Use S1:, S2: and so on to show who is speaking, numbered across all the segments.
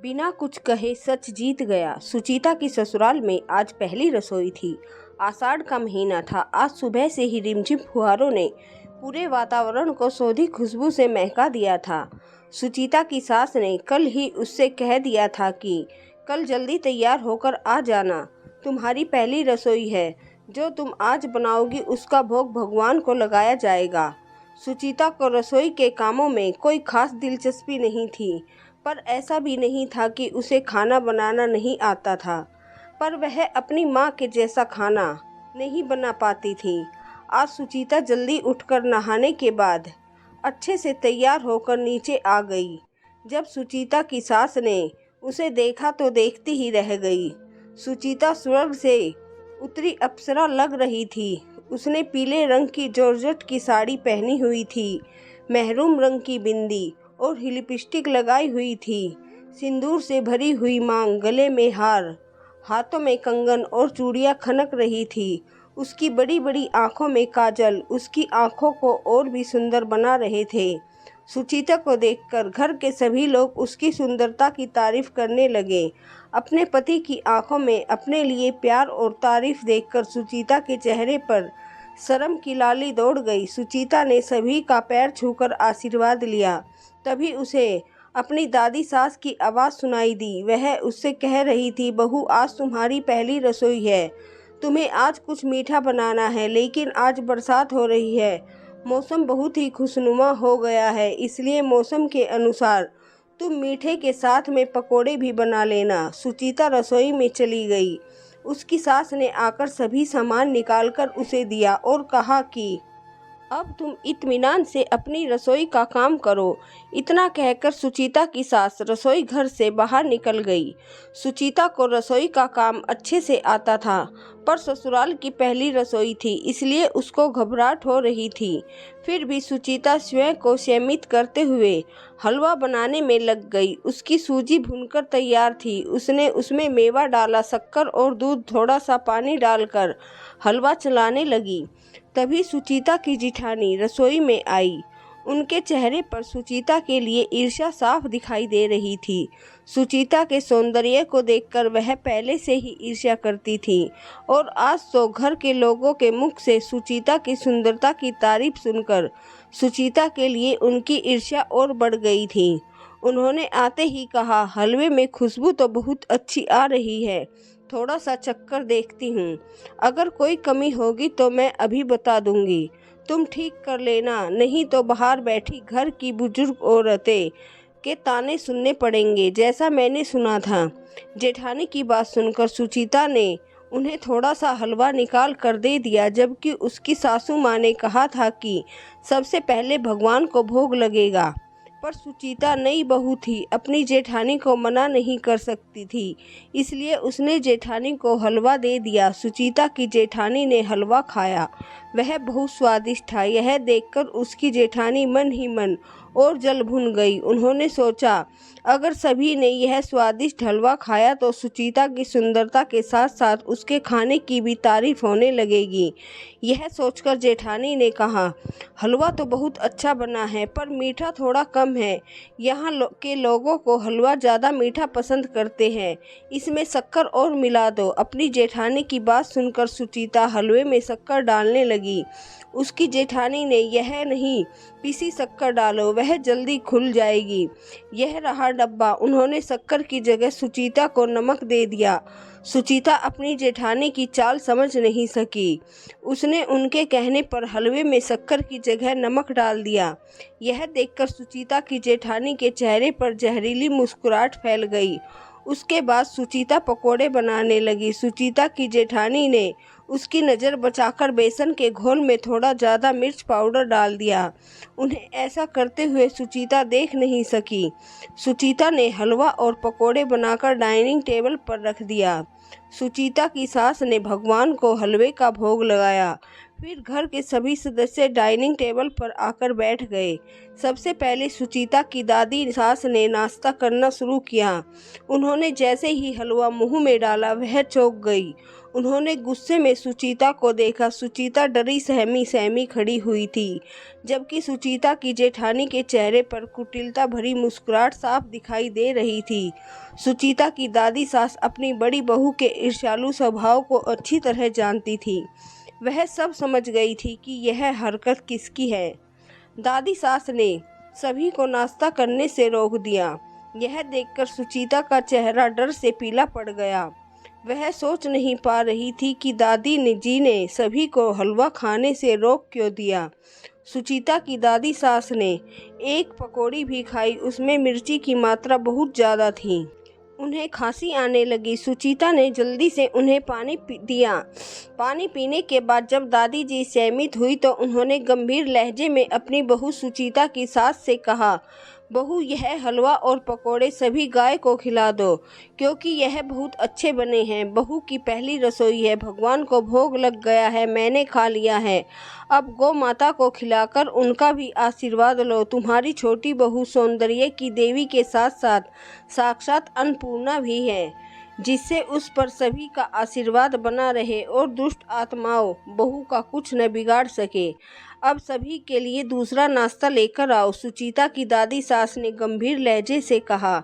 S1: बिना कुछ कहे सच जीत गया। सुचेता की ससुराल में आज पहली रसोई थी। आषाढ़ का महीना था। आज सुबह से ही रिमझिम फुहारों ने पूरे वातावरण को सौंधी खुशबू से महका दिया था। सुचेता की सास ने कल ही उससे कह दिया था कि कल जल्दी तैयार होकर आ जाना, तुम्हारी पहली रसोई है, जो तुम आज बनाओगी उसका भोग भगवान को लगाया जाएगा। सुचेता को रसोई के कामों में कोई खास दिलचस्पी नहीं थी, पर ऐसा भी नहीं था कि उसे खाना बनाना नहीं आता था, पर वह अपनी माँ के जैसा खाना नहीं बना पाती थी। आज सुचेता जल्दी उठकर नहाने के बाद अच्छे से तैयार होकर नीचे आ गई। जब सुचेता की सास ने उसे देखा तो देखती ही रह गई। सुचेता स्वर्ग से उतरी अप्सरा लग रही थी। उसने पीले रंग की जॉर्जेट की साड़ी पहनी हुई थी, महरून रंग की बिंदी और लिपस्टिक लगाई हुई थी। सिंदूर से भरी हुई मांग, गले में हार, हाथों में कंगन और चूड़ियां खनक रही थी। उसकी बड़ी बड़ी आंखों में काजल उसकी आंखों को और भी सुंदर बना रहे थे। सुचेता को देखकर घर के सभी लोग उसकी सुंदरता की तारीफ करने लगे। अपने पति की आंखों में अपने लिए प्यार और तारीफ देखकर सुचेता के चेहरे पर शर्म की लाली दौड़ गई। सुचेता ने सभी का पैर छूकर आशीर्वाद लिया। तभी उसे अपनी दादी सास की आवाज़ सुनाई दी। वह उससे कह रही थी, बहू, आज तुम्हारी पहली रसोई है। तुम्हें आज कुछ मीठा बनाना है, लेकिन आज बरसात हो रही है। मौसम बहुत ही खुशनुमा हो गया है, इसलिए मौसम के अनुसार तुम मीठे के साथ में पकोड़े भी बना लेना। सुचेता रसोई में चली गई। उसकी सास ने आकर सभी सामान निकालकर उसे दिया और कहा कि अब तुम इत्मीनान से अपनी रसोई का काम करो। इतना कहकर सुचेता की सास रसोई घर से बाहर निकल गई। सुचेता को रसोई का काम अच्छे से आता था, पर ससुराल की पहली रसोई थी, इसलिए उसको घबराहट हो रही थी। फिर भी सुचेता स्वयं को संयमित करते हुए हलवा बनाने में लग गई। उसकी सूजी भूनकर तैयार थी। उसने उसमें मेवा डाला, शक्कर और दूध, थोड़ा सा पानी डालकर हलवा चलाने लगी। तभी सुचेता की जिठानी रसोई में आई। उनके चेहरे पर सुचेता के लिए ईर्ष्या साफ दिखाई दे रही थी। सुचेता के सौंदर्य को देखकर वह पहले से ही ईर्ष्या करती थी, और आज तो घर के लोगों के मुख से सुचेता की सुंदरता की तारीफ सुनकर सुचेता के लिए उनकी ईर्ष्या और बढ़ गई थी। उन्होंने आते ही कहा, हलवे में खुशबू तो बहुत अच्छी आ रही है, थोड़ा सा चक्कर देखती हूँ। अगर कोई कमी होगी तो मैं अभी बता दूंगी, तुम ठीक कर लेना, नहीं तो बाहर बैठी घर की बुजुर्ग औरतें के ताने सुनने पड़ेंगे, जैसा मैंने सुना था। जेठानी की बात सुनकर सुचेता ने उन्हें थोड़ा सा हलवा निकाल कर दे दिया, जबकि उसकी सासू माँ ने कहा था कि सबसे पहले भगवान को भोग लगेगा। पर सुचेता नई बहू थी, अपनी जेठानी को मना नहीं कर सकती थी, इसलिए उसने जेठानी को हलवा दे दिया। सुचेता की जेठानी ने हलवा खाया, वह बहुत स्वादिष्ट था। यह देखकर उसकी जेठानी मन ही मन और जल भुन गई। उन्होंने सोचा, अगर सभी ने यह स्वादिष्ट हलवा खाया तो सुचेता की सुंदरता के साथ साथ उसके खाने की भी तारीफ होने लगेगी। यह सोचकर जेठानी ने कहा, हलवा तो बहुत अच्छा बना है, पर मीठा थोड़ा कम है। यहाँ के लोगों को हलवा ज़्यादा मीठा पसंद करते हैं, इसमें शक्कर और मिला दो। अपनी जेठानी की बात सुनकर सुचेता हलवे में शक्कर डालने लगी। उसकी जेठानी ने, यह नहीं, पीसी शक्कर डालो, वह जल्दी खुल जाएगी। यह रहा डब्बा। उन्होंने शक्कर की जगह सुचेता को नमक दे दिया। सुचेता अपनी जेठानी की चाल समझ नहीं सकी। उसने उनके कहने पर हलवे में शक्कर की जगह नमक डाल दिया। यह देखकर सुचेता की जेठानी के चेहरे पर जहरीली मुस्कुराहट फैल गई। उसके बाद सुचेता पकोड़े बनाने लगी। सुचेता की जेठानी ने उसकी नज़र बचाकर बेसन के घोल में थोड़ा ज़्यादा मिर्च पाउडर डाल दिया। उन्हें ऐसा करते हुए सुचेता देख नहीं सकी। सुचेता ने हलवा और पकोड़े बनाकर डाइनिंग टेबल पर रख दिया। सुचेता की सास ने भगवान को हलवे का भोग लगाया। फिर घर के सभी सदस्य डाइनिंग टेबल पर आकर बैठ गए। सबसे पहले सुचेता की दादी सास ने नाश्ता करना शुरू किया। उन्होंने जैसे ही हलवा मुंह में डाला, वह चौंक गई उन्होंने गुस्से में सुचीता को देखा। सुचीता डरी सहमी सहमी खड़ी हुई थी, जबकि सुचीता की जेठानी के चेहरे पर कुटिलता भरी मुस्कुराहट साफ दिखाई दे रही थी। सुचीता की दादी सास अपनी बड़ी बहू के ईर्ष्यालु स्वभाव को अच्छी तरह जानती थी। वह सब समझ गई थी कि यह हरकत किसकी है। दादी सास ने सभी को नाश्ता करने से रोक दिया। यह देखकर सुचीता का चेहरा डर से पीला पड़ गया। वह सोच नहीं पा रही थी कि दादी जी ने सभी को हलवा खाने से रोक क्यों दिया। सुचीता की दादी सास ने एक पकौड़ी भी खाई, उसमें मिर्ची की मात्रा बहुत ज़्यादा थी। उन्हें खांसी आने लगी। सुचीता ने जल्दी से उन्हें पानी दिया। पानी पीने के बाद जब दादी जी सहमित हुई तो उन्होंने गंभीर लहजे में अपनी बहू सुचीता की सास से कहा, बहू, यह हलवा और पकोड़े सभी गाय को खिला दो, क्योंकि यह बहुत अच्छे बने हैं। बहू की पहली रसोई है, भगवान को भोग लग गया है, मैंने खा लिया है। अब गौ माता को खिलाकर उनका भी आशीर्वाद लो। तुम्हारी छोटी बहू सौंदर्य की देवी के साथ साथ साक्षात अन्नपूर्णा भी है, जिससे उस पर सभी का आशीर्वाद बना रहे और दुष्ट आत्माओं बहू का कुछ न बिगाड़ सके। अब सभी के लिए दूसरा नाश्ता लेकर आओ। सुचीता की दादी सास ने गंभीर लहजे से कहा,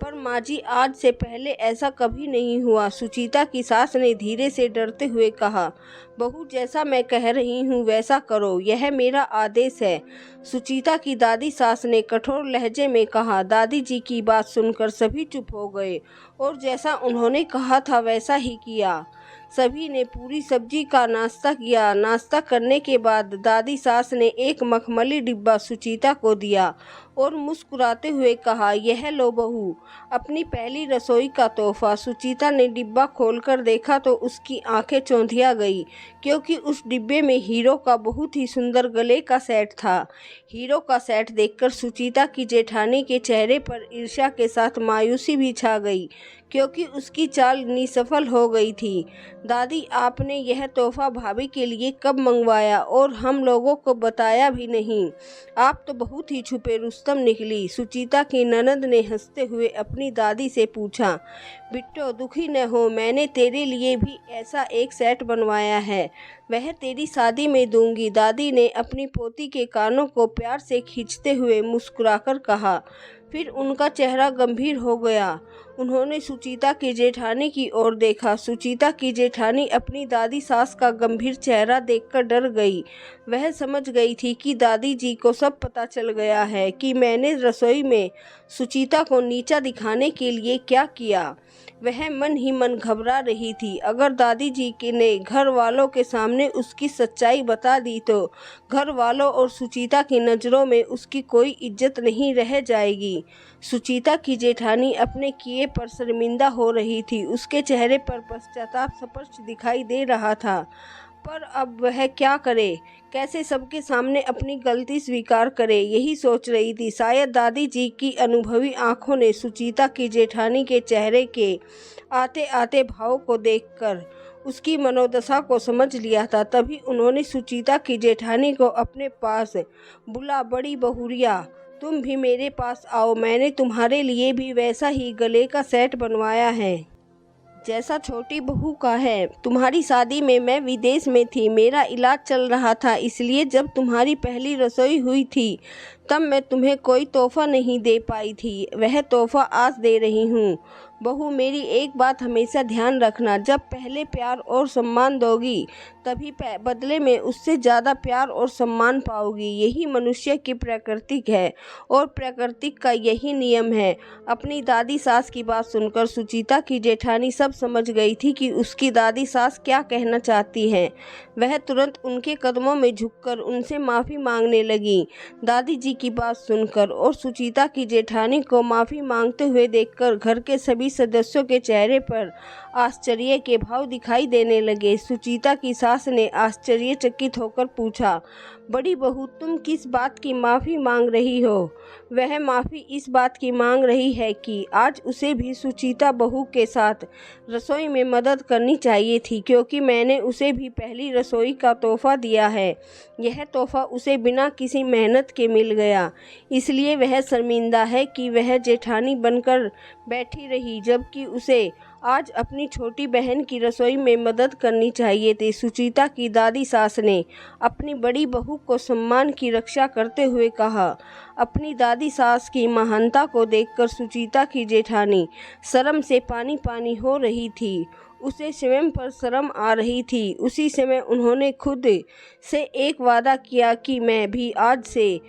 S1: पर माँ जी, आज से पहले ऐसा कभी नहीं हुआ। सुचीता की सास ने धीरे से डरते हुए कहा, बहू, जैसा मैं कह रही हूँ वैसा करो, यह मेरा आदेश है। सुचीता की दादी सास ने कठोर लहजे में कहा। दादी जी की बात सुनकर सभी चुप हो गए और जैसा उन्होंने कहा था वैसा ही किया। सभी ने पूरी सब्जी का नाश्ता किया। नाश्ता करने के बाद दादी सास ने एक मखमली डिब्बा सुचीता को दिया और मुस्कुराते हुए कहा, यह लो बहू, अपनी पहली रसोई का तोहफा। सुचीता ने डिब्बा खोलकर देखा तो उसकी आंखें चौंधिया गई, क्योंकि उस डिब्बे में हीरो का बहुत ही सुंदर गले का सेट था। हीरो का सेट देखकर सुचीता की जेठानी के चेहरे पर ईर्ष्या के साथ मायूसी भी छा गई, क्योंकि उसकी चाल निसफल हो गई थी। दादी, आपने यह तोहफा भाभी के लिए कब मंगवाया और हम लोगों को बताया भी नहीं? आप तो बहुत ही छुपे रुस्तम निकली। सुचीता की ननद ने हंसते हुए अपनी दादी से पूछा, बिट्टो, दुखी न हो, मैंने तेरे लिए भी ऐसा एक सेट बनवाया है, वह तेरी शादी में दूंगी। दादी ने अपनी पोती के कानों को प्यार से खींचते हुए मुस्कुराकर कहा। फिर उनका चेहरा गंभीर हो गया। उन्होंने सुचीता की जेठानी की ओर देखा। सुचीता की जेठानी अपनी दादी सास का गंभीर चेहरा देखकर डर गई। वह समझ गई थी कि दादी जी को सब पता चल गया है कि मैंने रसोई में सुचीता को नीचा दिखाने के लिए क्या किया। वह मन ही मन घबरा रही थी। अगर दादी जी ने घर वालों के सामने उसकी सच्चाई बता दी तो घर वालों और सुचीता की नज़रों में उसकी कोई इज्जत नहीं रह जाएगी। सुचीता की जेठानी अपने किए पर शर्मिंदा हो रही थी। उसके चेहरे पर पश्चाताप स्पष्ट दिखाई दे रहा था, पर अब वह क्या करे, कैसे सबके सामने अपनी गलती स्वीकार करे, यही सोच रही थी। शायद दादी जी की अनुभवी आंखों ने सुचीता की जेठानी के चेहरे के आते आते भाव को देखकर उसकी मनोदशा को समझ लिया था। तभी उन्होंने सुचीता की जेठानी को अपने पास बुला, बड़ी बहुरिया, तुम भी मेरे पास आओ, मैंने तुम्हारे लिए भी वैसा ही गले का सेट बनवाया है जैसा छोटी बहू का है। तुम्हारी शादी में मैं विदेश में थी, मेरा इलाज चल रहा था, इसलिए जब तुम्हारी पहली रसोई हुई थी तब मैं तुम्हें कोई तोहफा नहीं दे पाई थी। वह तोहफा आज दे रही हूँ। बहू, मेरी एक बात हमेशा ध्यान रखना, जब पहले प्यार और सम्मान दोगी तभी बदले में उससे ज़्यादा प्यार और सम्मान पाओगी। यही मनुष्य की प्रकृति है और प्रकृति का यही नियम है। अपनी दादी सास की बात सुनकर सुचीता की जेठानी सब समझ गई थी कि उसकी दादी सास क्या कहना चाहती है। वह तुरंत उनके कदमों में झुककर उनसे माफ़ी मांगने लगी। दादी जी की बात सुनकर और सुचीता की जेठानी को माफ़ी मांगते हुए देखकर घर के सभी सदस्यों के चेहरे पर आश्चर्य के भाव दिखाई देने लगे। सुचीता की सास ने आश्चर्यचकित होकर पूछा, बड़ी बहू, तुम किस बात की माफ़ी मांग रही हो? वह माफ़ी इस बात की मांग रही है कि आज उसे भी सुचीता बहू के साथ रसोई में मदद करनी चाहिए थी, क्योंकि मैंने उसे भी पहली रसोई का तोहफा दिया है। यह तोहफा उसे बिना किसी मेहनत के मिल गया, इसलिए वह शर्मिंदा है कि वह जेठानी बनकर बैठी रही, जबकि उसे आज अपनी छोटी बहन की रसोई में मदद करनी चाहिए थी। सुचेता की दादी सास ने अपनी बड़ी बहू को सम्मान की रक्षा करते हुए कहा। अपनी दादी सास की महानता को देखकर सुचेता की जेठानी शर्म से पानी पानी हो रही थी। उसे स्वयं पर शर्म आ रही थी। उसी समय उन्होंने खुद से एक वादा किया कि मैं भी आज से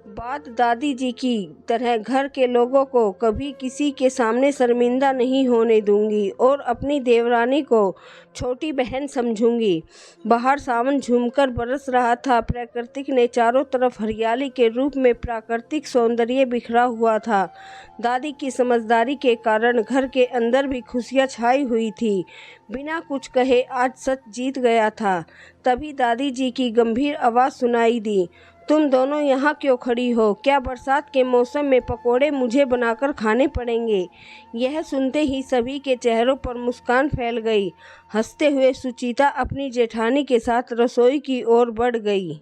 S1: बाद दादी जी की तरह घर के लोगों को कभी किसी के सामने शर्मिंदा नहीं होने दूंगी और अपनी देवरानी को छोटी बहन समझूंगी। बाहर सावन झूमकर बरस रहा था। प्रकृति ने चारों तरफ हरियाली के रूप में प्राकृतिक सौंदर्य बिखरा हुआ था। दादी की समझदारी के कारण घर के अंदर भी खुशियां छाई हुई थी। बिना कुछ कहे आज सच जीत गया था। तभी दादी जी की गंभीर आवाज़ सुनाई दी, तुम दोनों यहाँ क्यों खड़ी हो? क्या बरसात के मौसम में पकोड़े मुझे बनाकर खाने पड़ेंगे? यह सुनते ही सभी के चेहरों पर मुस्कान फैल गई। हंसते हुए सुचेता अपनी जेठानी के साथ रसोई की ओर बढ़ गई।